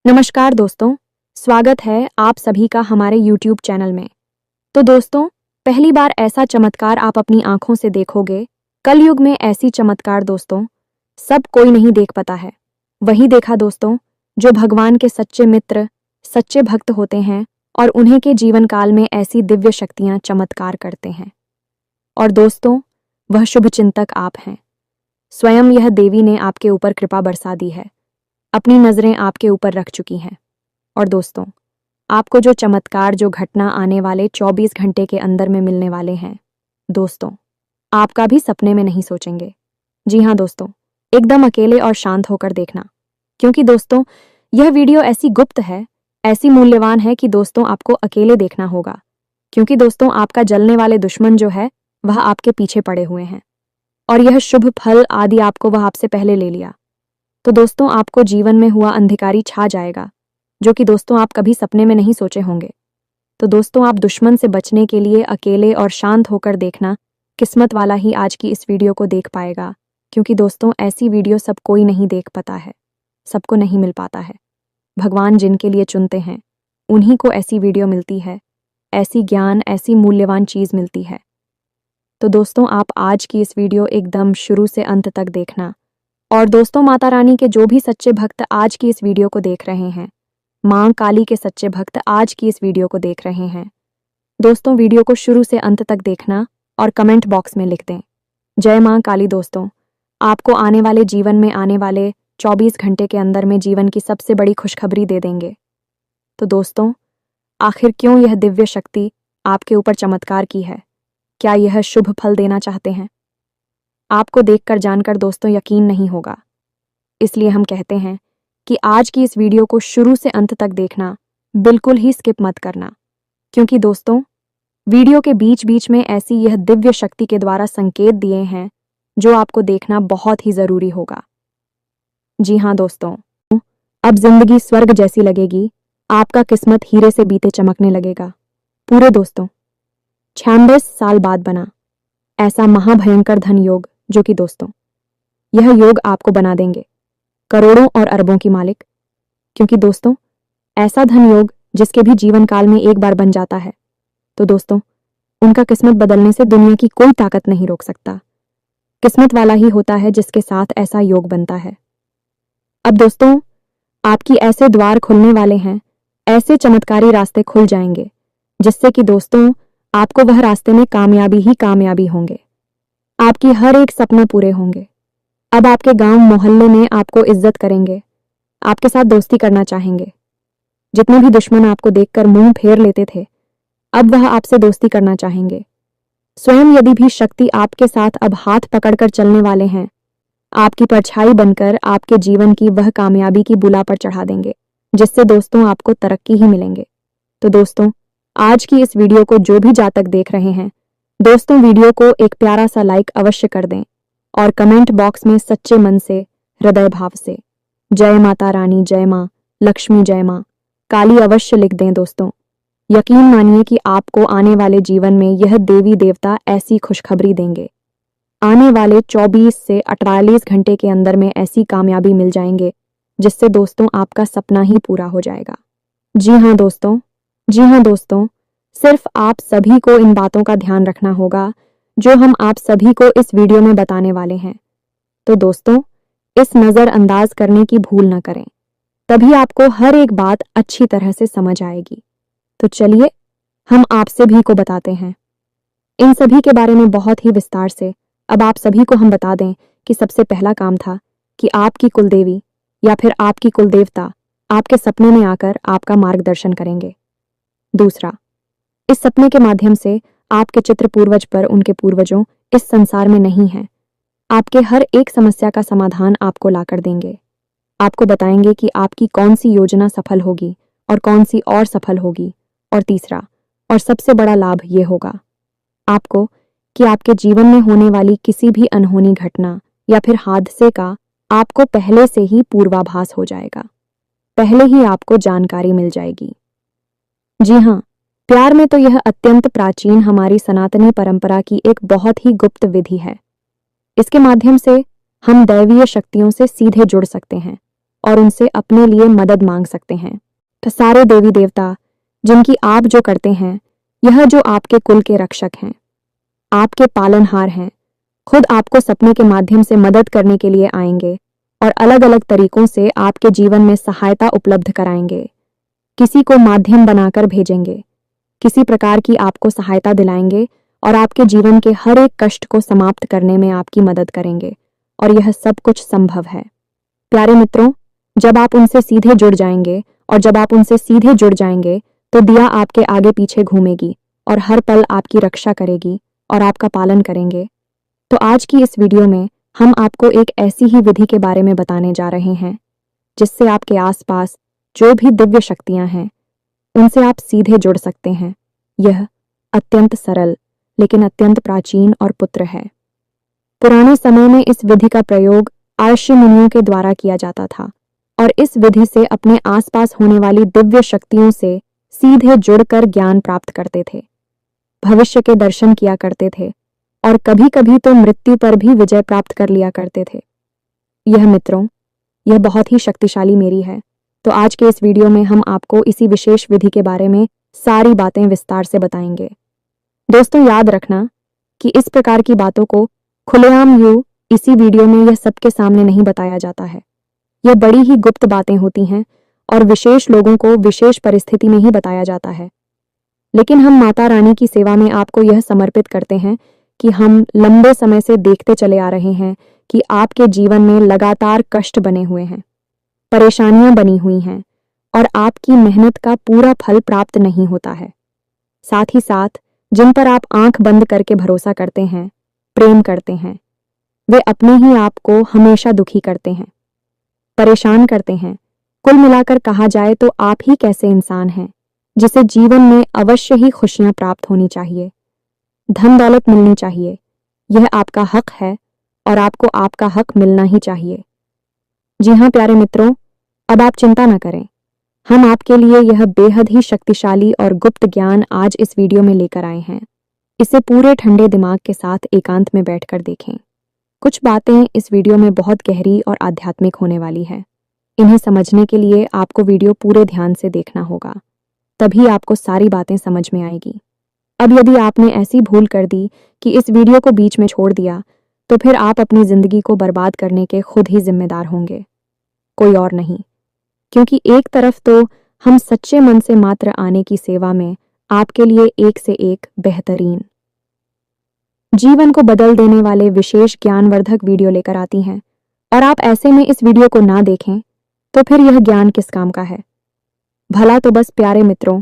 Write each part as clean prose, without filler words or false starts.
नमस्कार दोस्तों, स्वागत है आप सभी का हमारे YouTube चैनल में। तो दोस्तों, पहली बार ऐसा चमत्कार आप अपनी आंखों से देखोगे। कलयुग में ऐसी चमत्कार दोस्तों सब कोई नहीं देख पाता है। वही देखा दोस्तों जो भगवान के सच्चे मित्र, सच्चे भक्त होते हैं और उन्हें के जीवन काल में ऐसी दिव्य शक्तियां चमत्कार करते हैं। और दोस्तों, वह शुभ चिंतक आप हैं। स्वयं यह देवी ने आपके ऊपर कृपा बरसा दी है, अपनी नजरें आपके ऊपर रख चुकी हैं। और दोस्तों, आपको जो चमत्कार, जो घटना आने वाले 24 घंटे के अंदर में मिलने वाले हैं दोस्तों, आपका भी सपने में नहीं सोचेंगे। जी हाँ दोस्तों, एकदम अकेले और शांत होकर देखना, क्योंकि दोस्तों यह वीडियो ऐसी गुप्त है, ऐसी मूल्यवान है कि दोस्तों आपको अकेले देखना होगा। क्योंकि दोस्तों आपका जलने वाले दुश्मन जो है वह आपके पीछे पड़े हुए हैं और यह शुभ फल आदि आपको वह आपसे पहले ले लिया। तो दोस्तों आपको जीवन में हुआ अंधकारी छा जाएगा, जो कि दोस्तों आप कभी सपने में नहीं सोचे होंगे। तो दोस्तों आप दुश्मन से बचने के लिए अकेले और शांत होकर देखना, किस्मत वाला ही आज की इस वीडियो को देख पाएगा। क्योंकि दोस्तों ऐसी वीडियो सब कोई नहीं देख पाता है, सबको नहीं मिल पाता है। भगवान जिनके लिए चुनते हैं उन्हीं को ऐसी वीडियो मिलती है, ऐसी ज्ञान, ऐसी मूल्यवान चीज़ मिलती है। तो दोस्तों आप आज की इस वीडियो एकदम शुरू से अंत तक देखना। और दोस्तों माता रानी के जो भी सच्चे भक्त आज की इस वीडियो को देख रहे हैं, मां काली के सच्चे भक्त आज की इस वीडियो को देख रहे हैं, दोस्तों वीडियो को शुरू से अंत तक देखना और कमेंट बॉक्स में लिख दें जय मां काली। दोस्तों आपको आने वाले जीवन में आने वाले 24 घंटे के अंदर में जीवन की सबसे बड़ी खुशखबरी दे देंगे। तो दोस्तों आखिर क्यों यह दिव्य शक्ति आपके ऊपर चमत्कार की है? क्या यह शुभ फल देना चाहते हैं? आपको देखकर जानकर दोस्तों यकीन नहीं होगा, इसलिए हम कहते हैं कि आज की इस वीडियो को शुरू से अंत तक देखना, बिल्कुल ही स्किप मत करना। क्योंकि दोस्तों वीडियो के बीच बीच में ऐसी यह दिव्य शक्ति के द्वारा संकेत दिए हैं जो आपको देखना बहुत ही जरूरी होगा। जी हाँ दोस्तों, अब जिंदगी स्वर्ग जैसी लगेगी, आपका किस्मत हीरे से बीते चमकने लगेगा। पूरे दोस्तों 96 साल बाद बना ऐसा महाभयंकर धन योग, जो कि दोस्तों यह योग आपको बना देंगे करोड़ों और अरबों की मालिक। क्योंकि दोस्तों ऐसा धन योग जिसके भी जीवन काल में एक बार बन जाता है, तो दोस्तों उनका किस्मत बदलने से दुनिया की कोई ताकत नहीं रोक सकता। किस्मत वाला ही होता है जिसके साथ ऐसा योग बनता है। अब दोस्तों आपकी ऐसे द्वार खुलने वाले हैं, ऐसे चमत्कारी रास्ते खुल जाएंगे जिससे कि दोस्तों आपको वह रास्ते में कामयाबी ही कामयाबी होंगे। आपकी हर एक सपना पूरे होंगे। अब आपके गांव मोहल्ले में आपको इज्जत करेंगे, आपके साथ दोस्ती करना चाहेंगे। जितने भी दुश्मन आपको देखकर मुंह फेर लेते थे, अब वह आपसे दोस्ती करना चाहेंगे। स्वयं यदि भी शक्ति आपके साथ अब हाथ पकड़कर चलने वाले हैं, आपकी परछाई बनकर आपके जीवन की वह कामयाबी की बुला पर चढ़ा देंगे, जिससे दोस्तों आपको तरक्की ही मिलेंगे। तो दोस्तों आज की इस वीडियो को जो भी जातक देख रहे हैं, दोस्तों वीडियो को एक प्यारा सा लाइक अवश्य कर दें और कमेंट बॉक्स में सच्चे मन से, हृदय भाव से जय माता रानी, जय मां लक्ष्मी, जय मां काली अवश्य लिख दें। दोस्तों यकीन मानिए कि आपको आने वाले जीवन में यह देवी देवता ऐसी खुशखबरी देंगे। आने वाले 24 से 48 घंटे के अंदर में ऐसी कामयाबी मिल जाएंगे जिससे दोस्तों आपका सपना ही पूरा हो जाएगा। जी हाँ दोस्तों, सिर्फ आप सभी को इन बातों का ध्यान रखना होगा जो हम आप सभी को इस वीडियो में बताने वाले हैं। तो दोस्तों इस नज़रअंदाज करने की भूल न करें, तभी आपको हर एक बात अच्छी तरह से समझ आएगी। तो चलिए हम आप सभी को बताते हैं इन सभी के बारे में बहुत ही विस्तार से। अब आप सभी को हम बता दें कि सबसे पहला काम था कि आपकी कुलदेवी या फिर आपकी कुलदेवता आपके सपने में आकर आपका मार्गदर्शन करेंगे। दूसरा, इस सपने के माध्यम से आपके चित्र पूर्वज पर उनके पूर्वजों इस संसार में नहीं है, आपके हर एक समस्या का समाधान आपको लाकर देंगे। आपको बताएंगे कि आपकी कौन सी योजना सफल होगी और कौन सी और सफल होगी। और तीसरा और सबसे बड़ा लाभ ये होगा आपको कि आपके जीवन में होने वाली किसी भी अनहोनी घटना या फिर हादसे का आपको पहले से ही पूर्वाभास हो जाएगा, पहले ही आपको जानकारी मिल जाएगी। जी हाँ, प्यार में तो यह अत्यंत प्राचीन हमारी सनातनी परंपरा की एक बहुत ही गुप्त विधि है। इसके माध्यम से हम दैवीय शक्तियों से सीधे जुड़ सकते हैं और उनसे अपने लिए मदद मांग सकते हैं। तो सारे देवी देवता जिनकी आप जो करते हैं, यह जो आपके कुल के रक्षक हैं, आपके पालनहार हैं, खुद आपको सपने के माध्यम से मदद करने के लिए आएंगे और अलग अलग तरीकों से आपके जीवन में सहायता उपलब्ध कराएंगे। किसी को माध्यम बनाकर भेजेंगे, किसी प्रकार की आपको सहायता दिलाएंगे और आपके जीवन के हर एक कष्ट को समाप्त करने में आपकी मदद करेंगे, और यह सब कुछ संभव है। प्यारे मित्रों, जब आप उनसे सीधे जुड़ जाएंगे तो दिया आपके आगे पीछे घूमेगी और हर पल आपकी रक्षा करेगी और आपका पालन करेंगे। तो आज की इस वीडियो में हम आपको एक ऐसी ही विधि के बारे में बताने जा रहे हैं जिससे आपके आसपास जो भी दिव्य शक्तियां हैं उनसे आप सीधे जुड़ सकते हैं। यह अत्यंत सरल लेकिन अत्यंत प्राचीन और पुत्र है। पुराने समय में इस विधि का प्रयोग ऋषि मुनियों के द्वारा किया जाता था और इस विधि से अपने आसपास होने वाली दिव्य शक्तियों से सीधे जुड़कर ज्ञान प्राप्त करते थे, भविष्य के दर्शन किया करते थे और कभी कभी तो मृत्यु पर भी विजय प्राप्त कर लिया करते थे। यह मित्रों, यह बहुत ही शक्तिशाली मेरी है। तो आज के इस वीडियो में हम आपको इसी विशेष विधि के बारे में सारी बातें विस्तार से बताएंगे। दोस्तों, याद रखना कि इस प्रकार की बातों को खुलेआम इसी वीडियो में यह सबके सामने नहीं बताया जाता है। यह बड़ी ही गुप्त बातें होती हैं और विशेष लोगों को विशेष परिस्थिति में ही बताया जाता है। लेकिन हम माता रानी की सेवा में आपको यह समर्पित करते हैं कि हम लंबे समय से देखते चले आ रहे हैं कि आपके जीवन में लगातार कष्ट बने हुए हैं, परेशानियां बनी हुई हैं और आपकी मेहनत का पूरा फल प्राप्त नहीं होता है। साथ ही साथ जिन पर आप आंख बंद करके भरोसा करते हैं, प्रेम करते हैं, वे अपने ही आप को हमेशा दुखी करते हैं, परेशान करते हैं। कुल मिलाकर कहा जाए तो आप ही कैसे इंसान हैं जिसे जीवन में अवश्य ही खुशियां प्राप्त होनी चाहिए, धन दौलत मिलनी चाहिए। यह आपका हक है और आपको आपका हक मिलना ही चाहिए। जी हाँ प्यारे मित्रों, अब आप चिंता न करें। हम आपके लिए यह बेहद ही शक्तिशाली और गुप्त ज्ञान आज इस वीडियो में लेकर आए हैं। इसे पूरे ठंडे दिमाग के साथ एकांत में बैठकर देखें। कुछ बातें इस वीडियो में बहुत गहरी और आध्यात्मिक होने वाली है। इन्हें समझने के लिए आपको वीडियो पूरे ध्यान से देखना होगा, तभी आपको सारी बातें समझ में आएगी। अब यदि आपने ऐसी भूल कर दी कि इस वीडियो को बीच में छोड़ दिया, तो फिर आप अपनी जिंदगी को बर्बाद करने के खुद ही जिम्मेदार होंगे, कोई और नहीं। क्योंकि एक तरफ तो हम सच्चे मन से मात्र आने की सेवा में आपके लिए एक से एक बेहतरीन, जीवन को बदल देने वाले विशेष ज्ञानवर्धक वीडियो लेकर आती हैं, और आप ऐसे में इस वीडियो को ना देखें तो फिर यह ज्ञान किस काम का है। भला तो बस प्यारे मित्रों,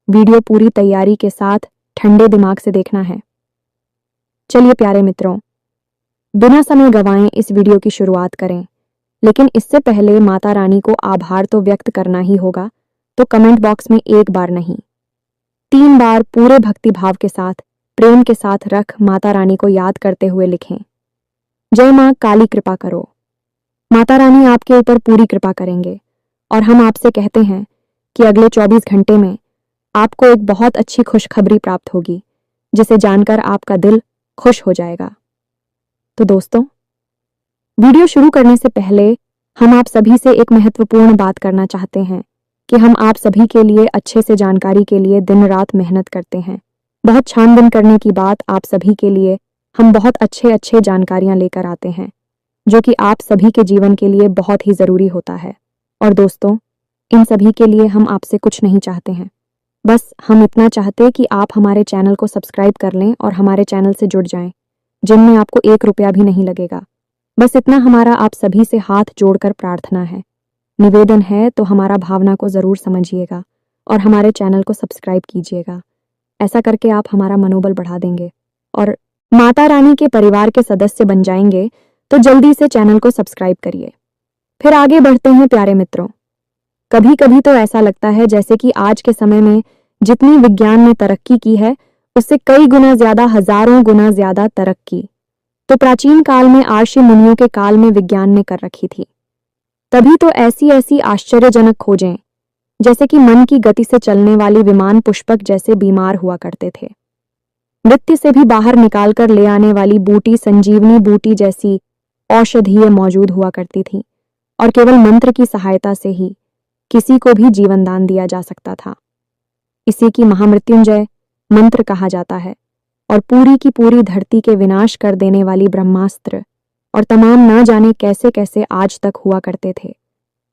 वीडियो पूरी तैयारी के साथ ठंडे दिमाग से देखना है। चलिए प्यारे मित्रों, बिना समय गंवाए इस वीडियो की शुरुआत करें। लेकिन इससे पहले माता रानी को आभार तो व्यक्त करना ही होगा, तो कमेंट बॉक्स में एक बार नहीं 3 बार पूरे भक्ति भाव के साथ, प्रेम के साथ रख माता रानी को याद करते हुए लिखें, जय मां काली कृपा करो। माता रानी आपके ऊपर पूरी कृपा करेंगे और हम आपसे कहते हैं कि अगले 24 घंटे में आपको एक बहुत अच्छी खुशखबरी प्राप्त होगी, जिसे जानकर आपका दिल खुश हो जाएगा। तो दोस्तों, वीडियो शुरू करने से पहले हम आप सभी से एक महत्वपूर्ण बात करना चाहते हैं कि हम आप सभी के लिए अच्छे से जानकारी के लिए दिन रात मेहनत करते हैं। बहुत छानबीन करने की बात आप सभी के लिए हम बहुत अच्छे जानकारियां लेकर आते हैं, जो कि आप सभी के जीवन के लिए बहुत ही ज़रूरी होता है। और दोस्तों, इन सभी के लिए हम आपसे कुछ नहीं चाहते हैं, बस हम इतना चाहते कि आप हमारे चैनल को सब्सक्राइब कर लें और हमारे चैनल से जुड़ जाएं, जिनमें आपको 1 रुपया भी नहीं लगेगा। बस इतना हमारा आप सभी से हाथ जोड़कर प्रार्थना है, निवेदन है। तो हमारा भावना को ज़रूर समझिएगा और हमारे चैनल को सब्सक्राइब कीजिएगा। ऐसा करके आप हमारा मनोबल बढ़ा देंगे और माता रानी के परिवार के सदस्य बन जाएंगे। तो जल्दी से चैनल को सब्सक्राइब करिए। फिर आगे बढ़ते हैं प्यारे मित्रों। कभी कभी तो ऐसा लगता है जैसे कि आज के समय में जितनी विज्ञान ने तरक्की की है, उससे कई गुना ज्यादा, हजारों गुना ज्यादा तरक्की तो प्राचीन काल में ऋषि मुनियों के काल में विज्ञान ने कर रखी थी। तभी तो ऐसी आश्चर्यजनक खोजें, जैसे कि मन की गति से चलने वाली विमान पुष्पक जैसे बीमार हुआ करते थे, मृत्यु से भी बाहर निकालकर ले आने वाली बूटी संजीवनी बूटी जैसी औषधीय मौजूद हुआ करती थी, और केवल मंत्र की सहायता से ही किसी को भी जीवन दान दिया जा सकता था। इसी की महामृत्युंजय मंत्र कहा जाता है और पूरी की पूरी धरती के विनाश कर देने वाली ब्रह्मास्त्र और तमाम ना जाने कैसे कैसे आज तक हुआ करते थे।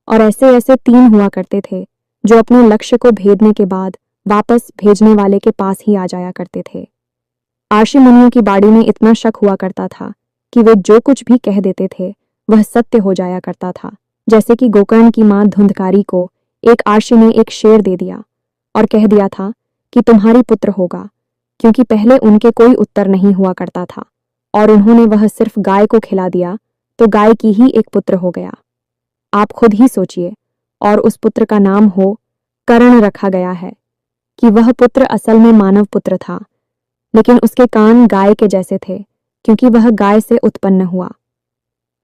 और ऐसे ऐसे 3 हुआ करते थे जो अपने लक्ष्य को भेदने के बाद वापस भेजने वाले के पास ही आ जाया करते थे। आर्षि मुनियों की बाड़ी में इतना शक हुआ करता था कि वे जो कुछ भी कह देते थे वह सत्य हो जाया करता था। जैसे कि गोकर्ण की मां धुंधकारी को एक आर्षि ने एक शेर दे दिया और कह दिया था कि तुम्हारी पुत्र होगा, क्योंकि पहले उनके कोई उत्तर नहीं हुआ करता था और उन्होंने वह सिर्फ गाय को खिला दिया तो गाय की ही एक पुत्र हो गया। आप खुद ही सोचिए, और उस पुत्र का नाम हो कर्ण रखा गया है कि वह पुत्र असल में मानव पुत्र था, लेकिन उसके कान गाय के जैसे थे क्योंकि वह गाय से उत्पन्न हुआ।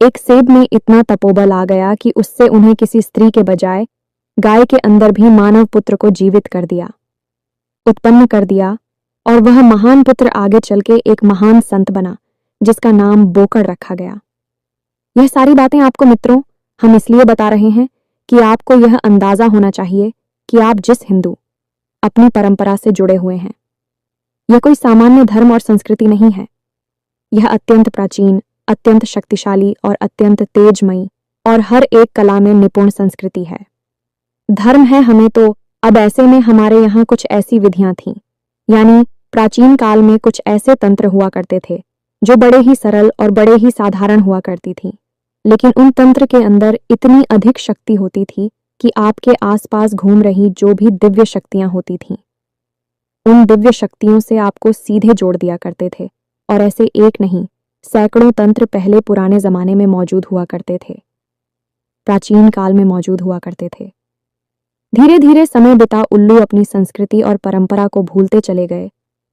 एक सेब में इतना तपोबल आ गया कि उससे उन्हें किसी स्त्री के बजाय गाय के अंदर भी मानव पुत्र को जीवित कर दिया, उत्पन्न कर दिया, और वह महान पुत्र आगे चल के एक महान संत बना जिसका नाम बोकड़ रखा गया। यह सारी बातें आपको मित्रों हम इसलिए बता रहे हैं कि आपको यह अंदाजा होना चाहिए कि आप जिस हिंदू अपनी परंपरा से जुड़े हुए हैं, यह कोई सामान्य धर्म और संस्कृति नहीं है। यह अत्यंत प्राचीन, अत्यंत शक्तिशाली और अत्यंत तेजमयी और हर एक कला में निपुण संस्कृति है। धर्म है हमें तो अब ऐसे में हमारे यहाँ कुछ ऐसी विधियां थीं, यानी प्राचीन काल में कुछ ऐसे तंत्र हुआ करते थे जो बड़े ही सरल और बड़े ही साधारण हुआ करती थीं, लेकिन उन तंत्र के अंदर इतनी अधिक शक्ति होती थी कि आपके आसपास घूम रही जो भी दिव्य शक्तियां होती थीं, उन दिव्य शक्तियों से आपको सीधे जोड़ दिया करते थे। और ऐसे एक नहीं, सैकड़ों तंत्र पहले पुराने जमाने में मौजूद हुआ करते थे, प्राचीन काल में मौजूद हुआ करते थे। धीरे धीरे समय बिता उल्लू अपनी संस्कृति और परंपरा को भूलते चले गए,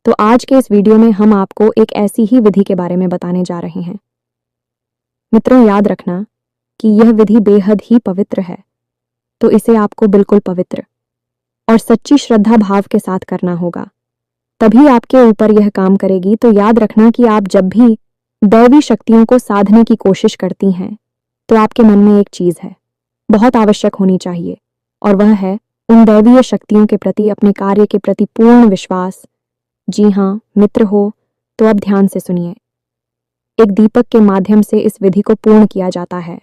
तो आज के इस वीडियो में हम आपको एक ऐसी ही विधि के बारे में बताने जा रहे हैं। मित्रों, याद रखना कि यह विधि बेहद ही पवित्र है, तो इसे आपको बिल्कुल पवित्र और सच्ची श्रद्धा भाव के साथ करना होगा, तभी आपके ऊपर यह काम करेगी। तो याद रखना कि आप जब भी दैवी शक्तियों को साधने की कोशिश करती हैं तो आपके मन में एक चीज है, बहुत आवश्यक होनी चाहिए, और वह है उन दैवीय शक्तियों के प्रति अपने कार्य के प्रति पूर्ण विश्वास। जी हाँ मित्र हो, तो अब ध्यान से सुनिए। एक दीपक के माध्यम से इस विधि को पूर्ण किया जाता है,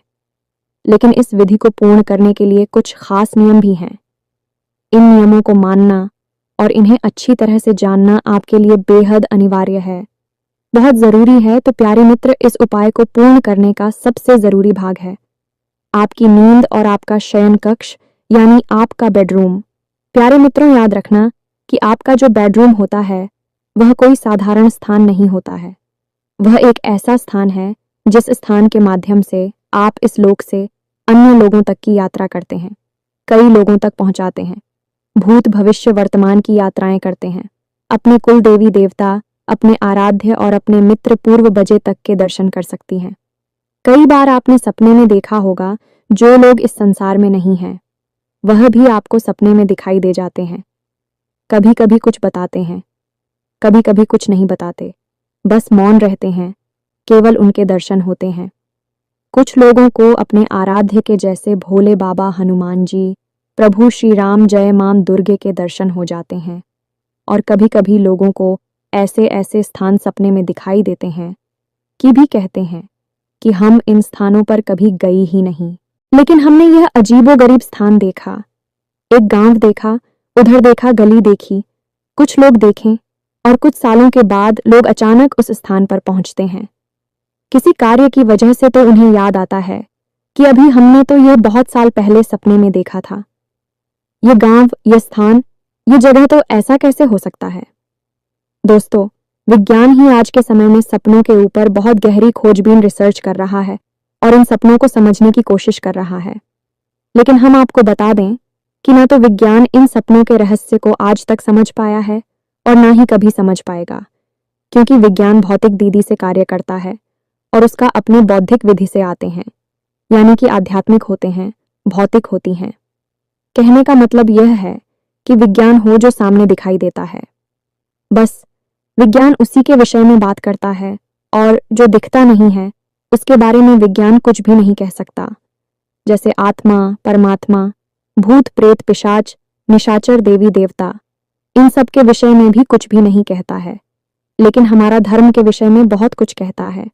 लेकिन इस विधि को पूर्ण करने के लिए कुछ खास नियम भी हैं। इन नियमों को मानना और इन्हें अच्छी तरह से जानना आपके लिए बेहद अनिवार्य है, बहुत जरूरी है। तो प्यारे मित्र, इस उपाय को पूर्ण करने का सबसे जरूरी भाग है आपकी नींद और आपका शयन कक्ष, यानी आपका बेडरूम। प्यारे मित्रों, याद रखना कि आपका जो बेडरूम होता है वह कोई साधारण स्थान नहीं होता है। वह एक ऐसा स्थान है जिस स्थान के माध्यम से आप इस लोक से अन्य लोगों तक की यात्रा करते हैं, कई लोगों तक पहुंचाते हैं, भूत भविष्य वर्तमान की यात्राएं करते हैं, अपने कुल देवी देवता, अपने आराध्य और अपने मित्र पूर्व बजे तक के दर्शन कर सकती हैं। कई बार आपने सपने में देखा होगा जो लोग इस संसार में नहीं हैं वह भी आपको सपने में दिखाई दे जाते हैं। कभी कभी कुछ बताते हैं, कभी कभी कुछ नहीं बताते, बस मौन रहते हैं, केवल उनके दर्शन होते हैं। कुछ लोगों को अपने आराध्य के जैसे भोले बाबा हनुमान जी, प्रभु श्री राम, जय मां दुर्गे के दर्शन हो जाते हैं, और कभी कभी लोगों को ऐसे ऐसे स्थान सपने में दिखाई देते हैं कि भी कहते हैं कि हम इन स्थानों पर कभी गए ही नहीं, लेकिन हमने यह अजीबोगरीब स्थान देखा, एक गांव देखा, उधर देखा, गली देखी, कुछ लोग देखें, और कुछ सालों के बाद लोग अचानक उस स्थान पर पहुंचते हैं। किसी कार्य की वजह से तो उन्हें याद आता है कि अभी हमने तो यह बहुत साल पहले सपने में देखा था। यह गांव, यह स्थान, यह जगह, तो ऐसा कैसे हो सकता है? दोस्तों, विज्ञान ही आज के समय में सपनों के ऊपर बहुत गहरी खोजबीन रिसर्च कर रहा है और इन सपनों को समझने की कोशिश कर रहा है। लेकिन हम आपको बता दें कि ना तो विज्ञान इन सपनों के रहस्य को आज तक समझ पाया है और ना ही कभी समझ पाएगा, क्योंकि विज्ञान भौतिक दीदी से कार्य करता है और उसका अपने बौद्धिक विधि से आते हैं, यानी कि आध्यात्मिक होते हैं, भौतिक होती हैं। कहने का मतलब यह है कि विज्ञान हो जो सामने दिखाई देता है, बस विज्ञान उसी के विषय में बात करता है, और जो दिखता नहीं है उसके बारे में विज्ञान कुछ भी नहीं कह सकता। जैसे आत्मा, परमात्मा, भूत प्रेत, पिशाच, निशाचर, देवी देवता, इन सब के विषय में भी कुछ भी नहीं कहता है, लेकिन हमारा धर्म के विषय में बहुत कुछ कहता है।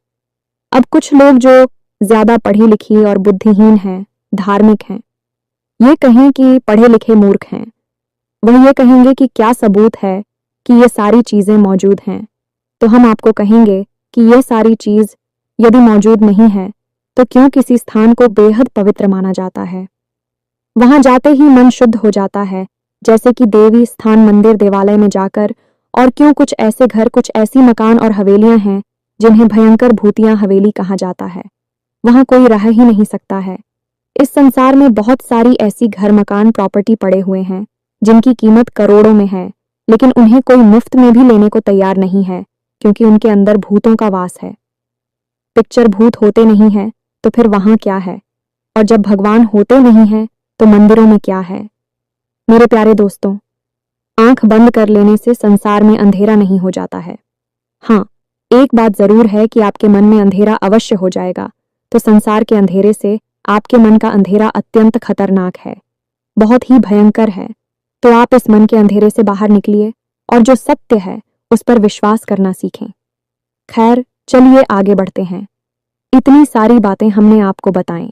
अब कुछ लोग जो ज्यादा पढ़ी लिखी और बुद्धिहीन हैं, धार्मिक हैं, ये कहें कि पढ़े लिखे मूर्ख हैं, वह ये कहेंगे कि क्या सबूत है कि ये सारी चीजें मौजूद हैं। तो हम आपको कहेंगे कि ये सारी चीज यदि मौजूद नहीं है तो क्यों किसी स्थान को बेहद पवित्र माना जाता है। वहां जाते ही मन शुद्ध हो जाता है, जैसे कि देवी स्थान, मंदिर, देवालय में जाकर। और क्यों कुछ ऐसे घर, कुछ ऐसी मकान और हवेलियां हैं जिन्हें भयंकर भूतिया हवेली कहा जाता है। वहां कोई रह ही नहीं सकता है। इस संसार में बहुत सारी ऐसी घर, मकान, प्रॉपर्टी पड़े हुए हैं जिनकी कीमत करोड़ों में है, लेकिन उन्हें कोई मुफ्त में भी लेने को तैयार नहीं है, क्योंकि उनके अंदर भूतों का वास है। पिक्चर भूत होते नहीं है तो फिर वहां क्या है? और जब भगवान होते नहीं है तो मंदिरों में क्या है? मेरे प्यारे दोस्तों, आंख बंद कर लेने से संसार में अंधेरा नहीं हो जाता है। हाँ, एक बात जरूर है कि आपके मन में अंधेरा अवश्य हो जाएगा, तो संसार के अंधेरे से आपके मन का अंधेरा अत्यंत खतरनाक है, बहुत ही भयंकर है। तो आप इस मन के अंधेरे से बाहर निकलिए और जो सत्य है उस पर विश्वास करना सीखें। खैर, चलिए आगे बढ़ते हैं। इतनी सारी बातें हमने आपको बताएं।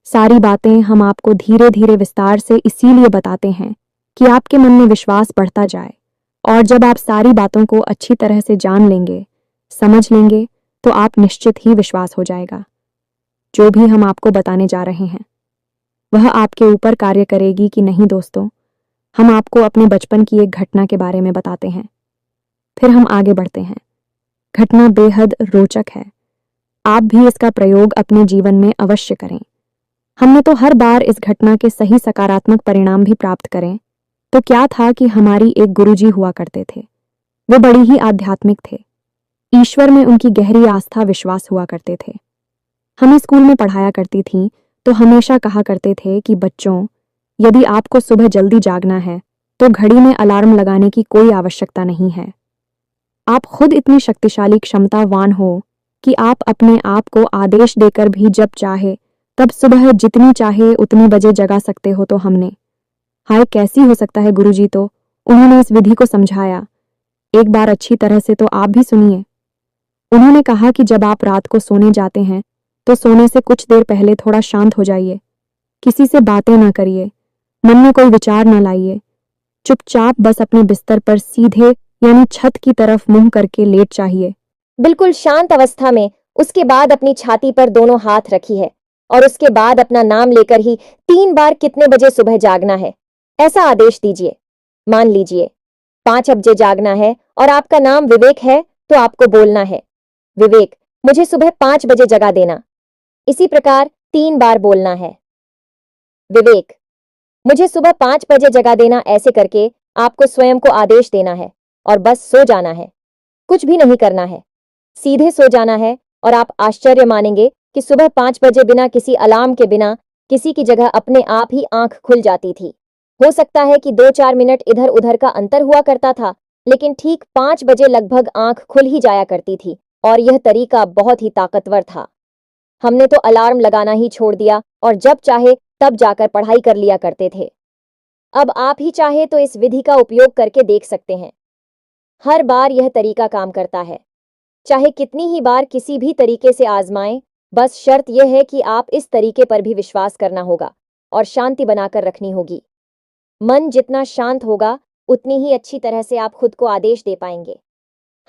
सारी बातें हम आपको धीरे धीरे विस्तार से इसीलिए बताते हैं कि आपके मन में विश्वास बढ़ता जाए, और जब आप सारी बातों को अच्छी तरह से जान लेंगे, समझ लेंगे, तो आप निश्चित ही विश्वास हो जाएगा। जो भी हम आपको बताने जा रहे हैं वह आपके ऊपर कार्य करेगी कि नहीं दोस्तों, हम आपको अपने बचपन की एक घटना के बारे में बताते हैं, फिर हम आगे बढ़ते हैं। घटना बेहद रोचक है, आप भी इसका प्रयोग अपने जीवन में अवश्य करें। हमने तो हर बार इस घटना के सही सकारात्मक परिणाम भी प्राप्त करें। तो क्या था कि हमारी एक गुरुजी हुआ करते थे। वे बड़ी ही आध्यात्मिक थे, ईश्वर में उनकी गहरी आस्था, विश्वास हुआ करते थे। हमें स्कूल में पढ़ाया करती थीं तो हमेशा कहा करते थे कि बच्चों, यदि आपको सुबह जल्दी जागना है तो घड़ी में अलार्म लगाने की कोई आवश्यकता नहीं है। आप खुद इतनी शक्तिशाली, क्षमतावान हो कि आप अपने आप को आदेश देकर भी जब चाहे तब सुबह जितनी चाहे उतनी बजे जगा सकते हो। तो हमने, हाय कैसी हो सकता है गुरुजी, तो उन्होंने इस विधि को समझाया। एक बार अच्छी तरह से तो आप भी सुनिए। उन्होंने कहा कि जब आप रात को सोने जाते हैं तो सोने से कुछ देर पहले थोड़ा शांत हो जाइए, किसी से बातें ना करिए, मन में कोई विचार ना लाइए, चुपचाप बस अपने बिस्तर पर सीधे यानी छत की तरफ मुंह करके लेट जाइए, बिल्कुल शांत अवस्था में। उसके बाद अपनी छाती पर दोनों हाथ रखी है और उसके बाद अपना नाम लेकर ही 3 बार कितने बजे सुबह जागना है ऐसा आदेश दीजिए। मान लीजिए 5 बजे जागना है और आपका नाम विवेक है, तो आपको बोलना है, विवेक मुझे सुबह 5 बजे जगा देना। इसी प्रकार 3 बार बोलना है, विवेक मुझे सुबह 5 बजे जगा देना। ऐसे करके आपको स्वयं को आदेश देना है और बस सो जाना है, कुछ भी नहीं करना है, सीधे सो जाना है। और आप आश्चर्य मानेंगे कि सुबह 5 बजे बिना किसी अलार्म के, बिना किसी की जगह अपने आप ही आंख खुल जाती थी। हो सकता है कि 2-4 मिनट इधर उधर का अंतर हुआ करता था, लेकिन ठीक 5 बजे लगभग आंख खुल ही जाया करती थी। और यह तरीका बहुत ही ताकतवर था। हमने तो अलार्म लगाना ही छोड़ दिया और जब चाहे तब जाकर पढ़ाई कर लिया करते थे। अब आप ही चाहे तो इस विधि का उपयोग करके देख सकते हैं। हर बार यह तरीका काम करता है, चाहे कितनी ही बार किसी भी तरीके से आजमाएं। बस शर्त यह है कि आप इस तरीके पर भी विश्वास करना होगा और शांति बनाकर रखनी होगी। मन जितना शांत होगा उतनी ही अच्छी तरह से आप खुद को आदेश दे पाएंगे।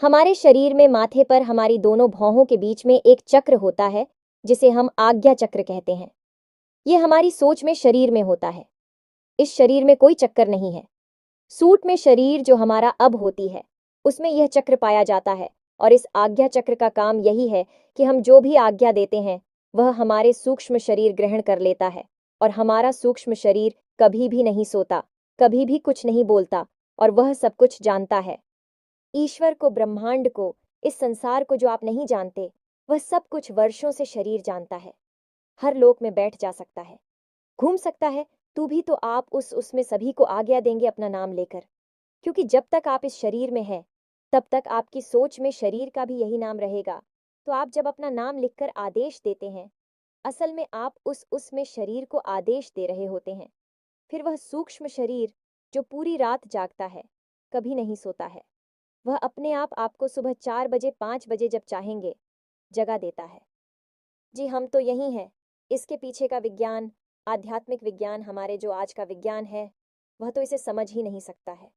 हमारे शरीर में माथे पर हमारी दोनों भौहों के बीच में एक चक्र होता है जिसे हम आज्ञा चक्र कहते हैं। यह हमारी सोच में शरीर में होता है। इस शरीर में कोई चक्कर नहीं है। सूट में शरीर जो हमारा अब होती है उसमें यह चक्र पाया जाता है। और इस आज्ञा चक्र का काम यही है कि हम जो भी आज्ञा देते हैं वह हमारे सूक्ष्म शरीर ग्रहण कर लेता है। और हमारा सूक्ष्म शरीर कभी भी नहीं सोता, कभी भी कुछ नहीं बोलता, और वह सब कुछ जानता है। ईश्वर को, ब्रह्मांड को, इस संसार को जो आप नहीं जानते, वह सब कुछ वर्षों से शरीर जानता है। हर लोक में बैठ जा सकता है, घूम सकता है। तू भी तो आप उसमें सभी को आज्ञा देंगे अपना नाम लेकर, क्योंकि जब तक आप इस शरीर में हैं तब तक आपकी सोच में शरीर का भी यही नाम रहेगा। तो आप जब अपना नाम लिखकर आदेश देते हैं असल में आप उसमें शरीर को आदेश दे रहे होते हैं। फिर वह सूक्ष्म शरीर जो पूरी रात जागता है, कभी नहीं सोता है, वह अपने आप आपको सुबह 4 बजे 5 बजे जब चाहेंगे जगा देता है। जी, हम तो यही हैं। इसके पीछे का विज्ञान, आध्यात्मिक विज्ञान, हमारे जो आज का विज्ञान है, वह तो इसे समझ ही नहीं सकता है,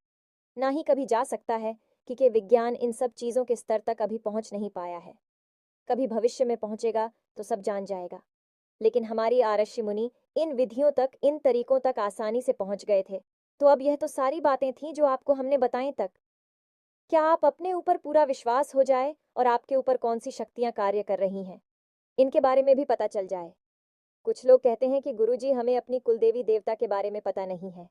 ना ही कभी जा सकता है, क्योंकि विज्ञान इन सब चीज़ों के स्तर तक अभी पहुंच नहीं पाया है। कभी भविष्य में पहुंचेगा तो सब जान जाएगा। लेकिन हमारी आरषि मुनि इन विधियों तक, इन तरीकों तक आसानी से पहुंच गए थे। तो अब यह तो सारी बातें थीं जो आपको हमने बताई तक। क्या आप अपने ऊपर पूरा विश्वास हो जाए और आपके ऊपर कौन सी शक्तियां कार्य कर रही हैं, इनके बारे में भी पता चल जाए। कुछ लोग कहते हैं कि गुरुजी, हमें अपनी कुलदेवी देवता के बारे में पता नहीं है।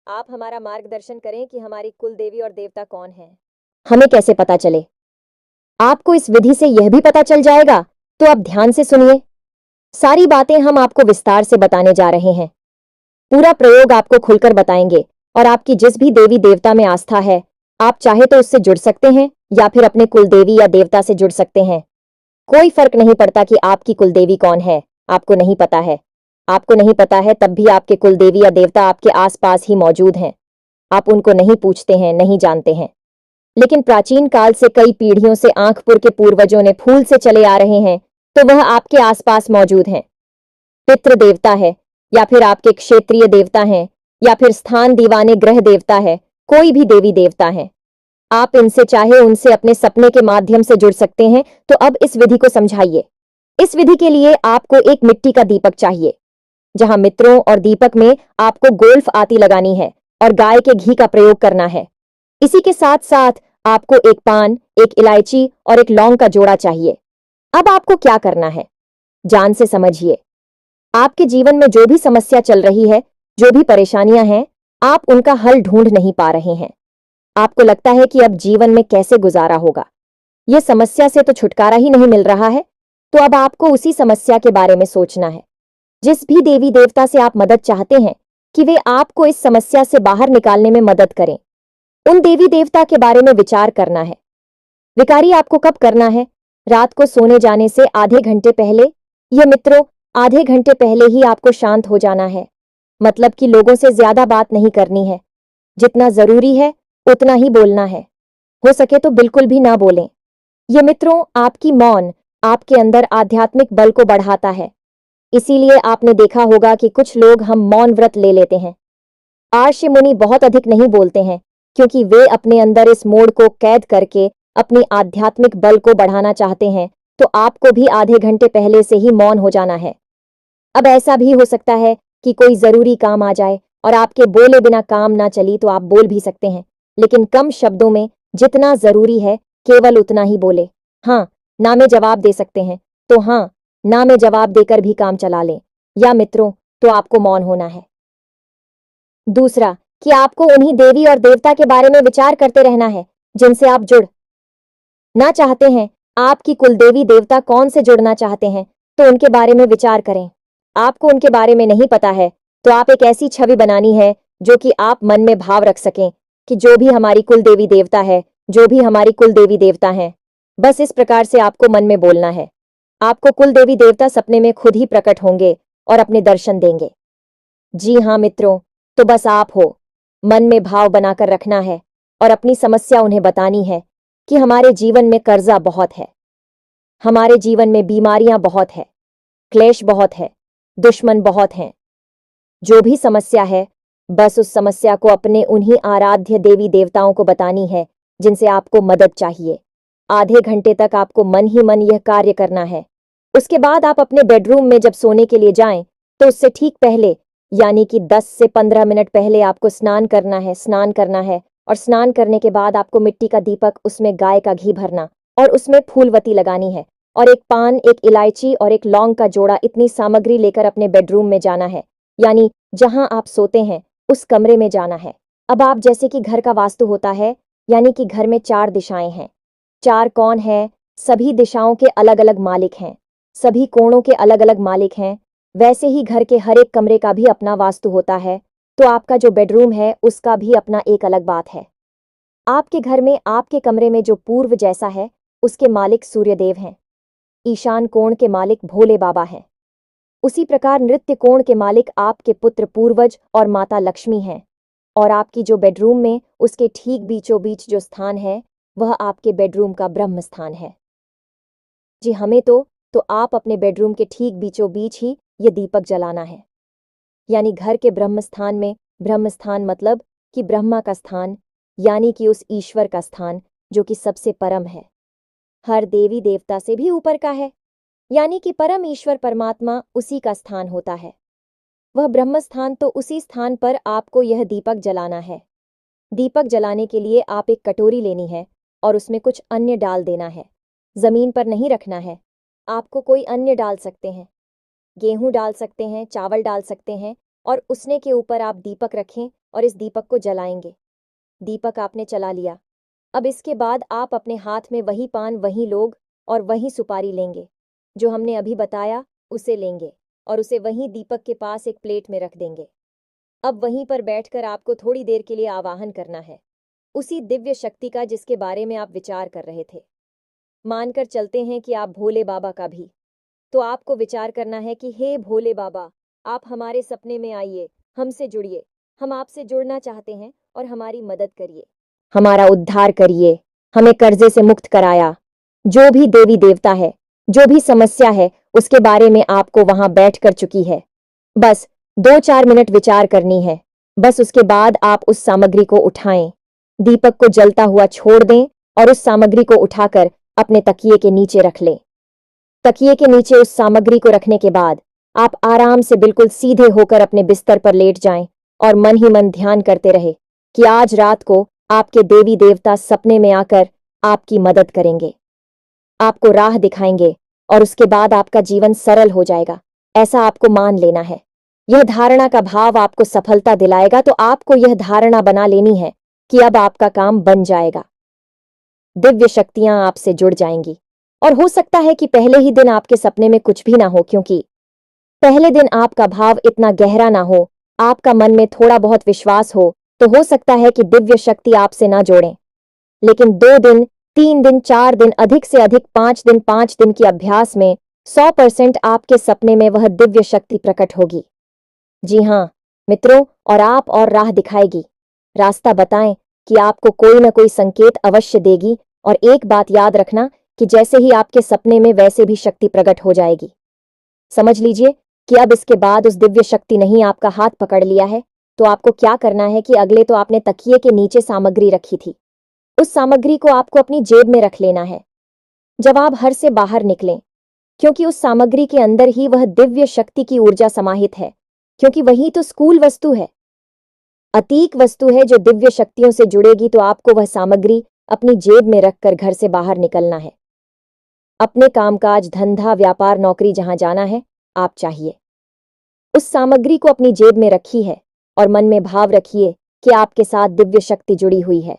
आप हमारा मार्गदर्शन करें कि हमारी कुलदेवी और देवता कौन है। हमें कैसे पता चले? आपको इस विधि से यह भी पता चल जाएगा, तो आप ध्यान से सुनिए। सारी बातें हम आपको विस्तार से बताने जा रहे हैं। पूरा प्रयोग आपको खुलकर बताएंगे, और आपकी जिस भी देवी देवता में आस्था है, आप चाहे तो उससे जुड़ सकते हैं या फिर अपने कुलदेवी या देवता से जुड़ सकते हैं। कोई फर्क नहीं पड़ता कि आपकी कुलदेवी कौन है। आपको नहीं पता है, आपको नहीं पता है, तब भी आपके कुलदेवी या देवता आपके आसपास ही मौजूद हैं। आप उनको नहीं पूछते हैं, नहीं जानते हैं, लेकिन प्राचीन काल से कई पीढ़ियों से आंखपुर के पूर्वजों ने फूल से चले आ रहे हैं, तो वह आपके आसपास मौजूद हैं। पितृ देवता है, या फिर आपके क्षेत्रीय देवता हैं, या फिर स्थान दीवाने ग्रह देवता है, कोई भी देवी देवता है, आप इनसे चाहे उनसे अपने सपने के माध्यम से जुड़ सकते हैं। तो अब इस विधि को समझाइए। इस विधि के लिए आपको एक मिट्टी का दीपक चाहिए, जहां मित्रों और दीपक में आपको गोल्फ आती लगानी है और गाय के घी का प्रयोग करना है। इसी के साथ साथ आपको एक पान, एक इलायची और एक लौंग का जोड़ा चाहिए। अब आपको क्या करना है, जान से समझिए। आपके जीवन में जो भी समस्या चल रही है, जो भी परेशानियां हैं, आप उनका हल ढूंढ नहीं पा रहे हैं। आपको लगता है कि अब जीवन में कैसे गुजारा होगा, यह समस्या से तो छुटकारा ही नहीं मिल रहा है। तो अब आपको उसी समस्या के बारे में सोचना है। जिस भी देवी देवता से आप मदद चाहते हैं कि वे आपको इस समस्या से बाहर निकालने में मदद करें, उन देवी देवता के बारे में विचार करना है। विकारी आपको कब करना है? रात को सोने जाने से आधे घंटे पहले। यह मित्रों, आधे घंटे पहले ही आपको शांत हो जाना है। मतलब कि लोगों से ज्यादा बात नहीं करनी है। जितना जरूरी है उतना ही बोलना है। हो सके तो बिल्कुल भी ना बोलें। ये मित्रों, आपकी मौन आपके अंदर आध्यात्मिक बल को बढ़ाता है। इसीलिए आपने देखा होगा कि कुछ लोग हम मौन व्रत ले लेते हैं। आर्षि मुनि बहुत अधिक नहीं बोलते हैं, क्योंकि वे अपने अंदर इस मोड़ को कैद करके अपनी आध्यात्मिक बल को बढ़ाना चाहते हैं। तो आपको भी आधे घंटे पहले से ही मौन हो जाना है। अब ऐसा भी हो सकता है कि कोई जरूरी काम आ जाए और आपके बोले बिना काम ना चली, तो आप बोल भी सकते हैं, लेकिन कम शब्दों में, जितना जरूरी है केवल उतना ही बोले। हाँ, ना में जवाब दे सकते हैं तो हाँ, ना में जवाब देकर भी काम चला लें। या मित्रों, तो आपको मौन होना है। दूसरा, कि आपको उन्हीं देवी और देवता के बारे में विचार करते रहना है जिनसे आप जुड़ ना चाहते हैं। आपकी कुलदेवी देवता कौन से जुड़ना चाहते हैं, तो उनके बारे में विचार करें। आपको उनके बारे में नहीं पता है, तो आप एक ऐसी छवि बनानी है जो कि आप मन में भाव रख सकें कि जो भी हमारी कुलदेवी देवता है, जो भी हमारी कुलदेवी देवता हैं, बस इस प्रकार से आपको मन में बोलना है। आपको कुलदेवी देवता सपने में खुद ही प्रकट होंगे और अपने दर्शन देंगे। जी हाँ मित्रों, तो बस आप हो। मन में भाव बनाकर रखना है और अपनी समस्या उन्हें बतानी है कि हमारे जीवन में कर्जा बहुत है, हमारे जीवन में बीमारियां बहुत है, क्लेश बहुत है, दुश्मन बहुत हैं। जो भी समस्या है, बस उस समस्या को अपने उन्हीं आराध्य देवी देवताओं को बतानी है जिनसे आपको मदद चाहिए। आधे घंटे तक आपको मन ही मन यह कार्य करना है। उसके बाद आप अपने बेडरूम में जब सोने के लिए जाएं, तो उससे ठीक पहले, यानी कि 10 से 15 मिनट पहले आपको स्नान करना है, स्नान करना है। और स्नान करने के बाद आपको मिट्टी का दीपक, उसमें गाय का घी भरना और उसमें फूलवती लगानी है, और एक पान, एक इलायची और एक लौंग का जोड़ा, इतनी सामग्री लेकर अपने बेडरूम में जाना है, यानी जहां आप सोते हैं उस कमरे में जाना है। अब आप जैसे कि घर का वास्तु होता है, यानी कि घर में 4 दिशाएं हैं। 4 कौन है? सभी दिशाओं के अलग अलग मालिक हैं, सभी कोणों के अलग अलग मालिक हैं। वैसे ही घर के हर एक कमरे का भी अपना वास्तु होता है। तो आपका जो बेडरूम है उसका भी अपना एक अलग बात है। आपके घर में, आपके कमरे में जो पूर्व जैसा है, उसके मालिक सूर्यदेव हैं। ईशान कोण के मालिक भोले बाबा हैं। उसी प्रकार नृत्य कोण के मालिक आपके पुत्र पूर्वज और माता लक्ष्मी हैं, और आपकी जो बेडरूम में उसके ठीक बीचों बीच जो स्थान है वह आपके बेडरूम का ब्रह्म स्थान है। जी हमें तो आप अपने बेडरूम के ठीक बीचों बीच ही ये दीपक जलाना है, यानी घर के ब्रह्म स्थान में। ब्रह्म स्थान मतलब कि ब्रह्मा का स्थान, यानी कि उस ईश्वर का स्थान जो कि सबसे परम है, हर देवी देवता से भी ऊपर का है, यानी कि परम ईश्वर परमात्मा उसी का स्थान होता है। वह ब्रह्म स्थान, तो उसी स्थान पर आपको यह दीपक जलाना है। दीपक जलाने के लिए आप एक कटोरी लेनी है और उसमें कुछ अन्य डाल देना है। जमीन पर नहीं रखना है, आपको कोई अन्य डाल सकते हैं, गेहूं डाल सकते हैं, चावल डाल सकते हैं, और उसने के ऊपर आप दीपक रखें और इस दीपक को जलाएंगे। दीपक आपने चला लिया। अब इसके बाद आप अपने हाथ में वही पान, वही लोग और वही सुपारी लेंगे जो हमने अभी बताया, उसे लेंगे और उसे वहीं दीपक के पास एक प्लेट में रख देंगे। अब वहीं पर बैठकर आपको थोड़ी देर के लिए आवाहन करना है उसी दिव्य शक्ति का जिसके बारे में आप विचार कर रहे थे। मानकर चलते हैं कि आप भोले बाबा का भी, तो आपको विचार करना है कि हे भोले बाबा, आप हमारे सपने में आइए, हमसे जुड़िए, हम आपसे जुड़ना चाहते हैं और हमारी मदद करिए, हमारा उद्धार करिए, हमें कर्जे से मुक्त कराया। जो भी देवी देवता है, जो भी समस्या है, उसके बारे में आपको वहां बैठ कर चुकी है। बस 2-4 मिनट विचार करनी है। बस उसके बाद आप उस सामग्री को उठाएं, दीपक को जलता हुआ छोड़ दें और उस सामग्री को उठाकर अपने तकिए के नीचे रख लें। तकिए के नीचे उस सामग्री को रखने के बाद आप आराम से बिल्कुल सीधे होकर अपने बिस्तर पर लेट जाएं और मन ही मन ध्यान करते रहे कि आज रात को आपके देवी देवता सपने में आकर आपकी मदद करेंगे, आपको राह दिखाएंगे और उसके बाद आपका जीवन सरल हो जाएगा। ऐसा आपको मान लेना है। यह धारणा का भाव आपको सफलता दिलाएगा, तो आपको यह धारणा बना लेनी है कि अब आपका काम बन जाएगा। दिव्य शक्तियां आपसे जुड़ जाएंगी और हो सकता है कि पहले ही दिन आपके सपने में कुछ भी ना हो, क्योंकि पहले दिन आपका भाव इतना गहरा ना हो, आपका मन में थोड़ा बहुत विश्वास हो सकता है कि दिव्य शक्ति आपसे ना जोड़ें। लेकिन 2 दिन, 3 दिन, 4 दिन, अधिक से अधिक 5 दिन के अभ्यास में 100% आपके सपने में वह दिव्य शक्ति प्रकट होगी। जी हाँ मित्रों, और आप और राह दिखाएगी, रास्ता बताएं कि आपको कोई ना कोई संकेत अवश्य देगी। और एक बात याद रखना कि जैसे ही आपके सपने में वैसे भी शक्ति प्रकट हो जाएगी। समझ लीजिए कि अब इसके बाद उस दिव्य शक्ति नहीं आपका हाथ पकड़ लिया है, तो आपको क्या करना है कि अगले तो आपने तकिए के नीचे सामग्री रखी थी, उस सामग्री को आपको अपनी जेब में रख लेना है जब आप घर से बाहर निकलें, क्योंकि उस सामग्री के अंदर ही वह दिव्य शक्ति की ऊर्जा समाहित है, क्योंकि वही तो स्कूल वस्तु है, अतीक वस्तु है जो दिव्य शक्तियों से जुड़ेगी। तो आपको वह सामग्री अपनी जेब में रखकर घर से बाहर निकलना है। अपने कामकाज, धंधा, व्यापार, नौकरी जहां जाना है आप चाहिए, उस सामग्री को अपनी जेब में रखी है और मन में भाव रखिए कि आपके साथ दिव्य शक्ति जुड़ी हुई है।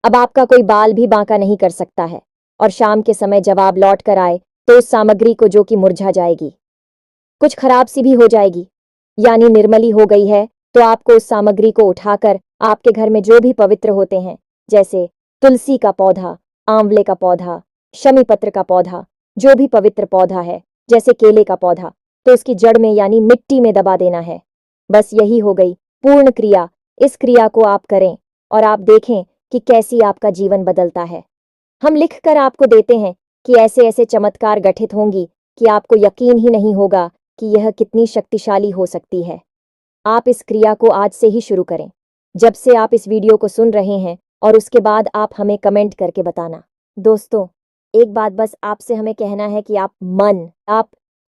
अब आपका कोई बाल भी बांका नहीं कर सकता है, और शाम के समय जब आप लौट कर आए तो उस सामग्री को जो कि मुरझा जाएगी, कुछ खराब सी भी हो जाएगी, यानी निर्मली हो गई है, तो आपको उस सामग्री को उठाकर आपके घर में जो भी पवित्र होते हैं, जैसे तुलसी का पौधा, आंवले का पौधा, शमी पत्र का पौधा, जो भी पवित्र पौधा है, जैसे केले का पौधा, तो उसकी जड़ में यानी मिट्टी में दबा देना है। बस यही हो गई पूर्ण क्रिया। इस क्रिया को आप करें और आप देखें कि कैसी आपका जीवन बदलता है। हम लिख कर आपको देते हैं कि ऐसे ऐसे चमत्कार घटित होंगी कि आपको यकीन ही नहीं होगा कि यह कितनी शक्तिशाली हो सकती है। आप इस क्रिया को आज से ही शुरू करें, जब से आप इस वीडियो को सुन रहे हैं, और उसके बाद आप हमें कमेंट करके बताना। दोस्तों, एक बात बस आपसे हमें कहना है कि आप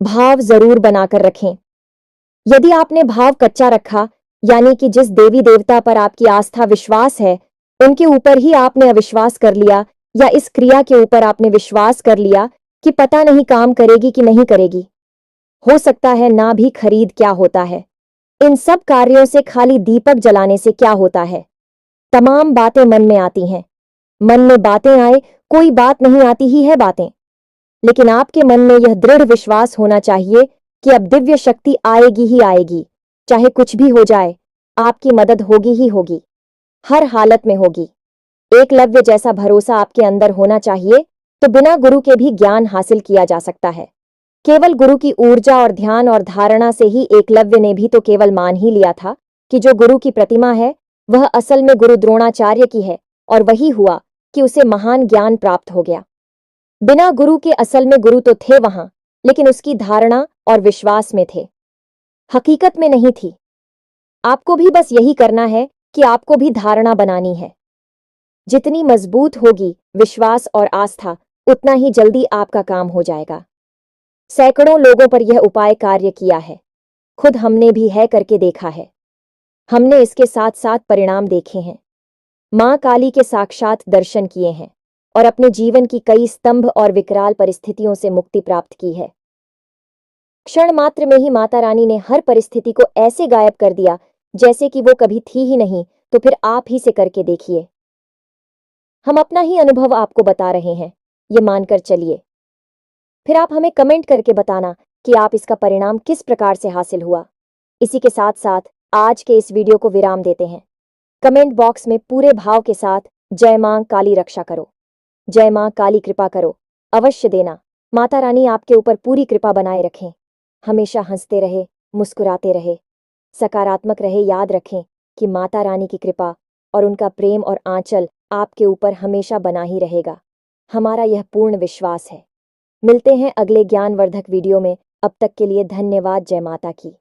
भाव जरूर बनाकर रखें। यदि आपने भाव कच्चा रखा, यानी कि जिस देवी देवता पर आपकी आस्था विश्वास है उनके ऊपर ही आपने अविश्वास कर लिया, या इस क्रिया के ऊपर आपने विश्वास कर लिया कि पता नहीं काम करेगी कि नहीं करेगी, हो सकता है ना भी खरीद क्या होता है, इन सब कार्यों से खाली दीपक जलाने से क्या होता है। तमाम बातें मन में आती हैं, मन में बातें आए, कोई बात नहीं आती ही है बातें, लेकिन आपके मन में यह दृढ़ विश्वास होना चाहिए कि अब दिव्य शक्ति आएगी ही आएगी, चाहे कुछ भी हो जाए, आपकी मदद होगी ही होगी, हर हालत में होगी। एकलव्य जैसा भरोसा आपके अंदर होना चाहिए, तो बिना गुरु के भी ज्ञान हासिल किया जा सकता है। केवल गुरु की ऊर्जा और ध्यान और धारणा से ही एकलव्य ने भी तो केवल मान ही लिया था कि जो गुरु की प्रतिमा है वह असल में गुरु द्रोणाचार्य की है, और वही हुआ कि उसे महान ज्ञान प्राप्त हो गया। बिना गुरु के असल में गुरु तो थे वहां, लेकिन उसकी धारणा और विश्वास में थे, हकीकत में नहीं थी। आपको भी बस यही करना है कि आपको भी धारणा बनानी है। जितनी मजबूत होगी विश्वास और आस्था, उतना ही जल्दी आपका काम हो जाएगा। सैकड़ों लोगों पर यह उपाय कार्य किया है, खुद हमने भी है करके देखा है। हमने इसके साथ साथ परिणाम देखे हैं, मां काली के साक्षात दर्शन किए हैं और अपने जीवन की कई स्तंभ और विकराल परिस्थितियों से मुक्ति प्राप्त की है। क्षण मात्र में ही माता रानी ने हर परिस्थिति को ऐसे गायब कर दिया जैसे कि वो कभी थी ही नहीं। तो फिर आप ही से करके देखिए। हम अपना ही अनुभव आपको बता रहे हैं, ये मानकर चलिए। फिर आप हमें कमेंट करके बताना कि आप इसका परिणाम किस प्रकार से हासिल हुआ। इसी के साथ साथ आज के इस वीडियो को विराम देते हैं। कमेंट बॉक्स में पूरे भाव के साथ जय मां काली रक्षा करो, जय मां काली कृपा करो अवश्य देना। माता रानी आपके ऊपर पूरी कृपा बनाए रखें, हमेशा हंसते रहे, मुस्कुराते रहे, सकारात्मक रहे। याद रखें कि माता रानी की कृपा और उनका प्रेम और आंचल आपके ऊपर हमेशा बना ही रहेगा, हमारा यह पूर्ण विश्वास है। मिलते हैं अगले ज्ञानवर्धक वीडियो में, अब तक के लिए धन्यवाद। जय माता की।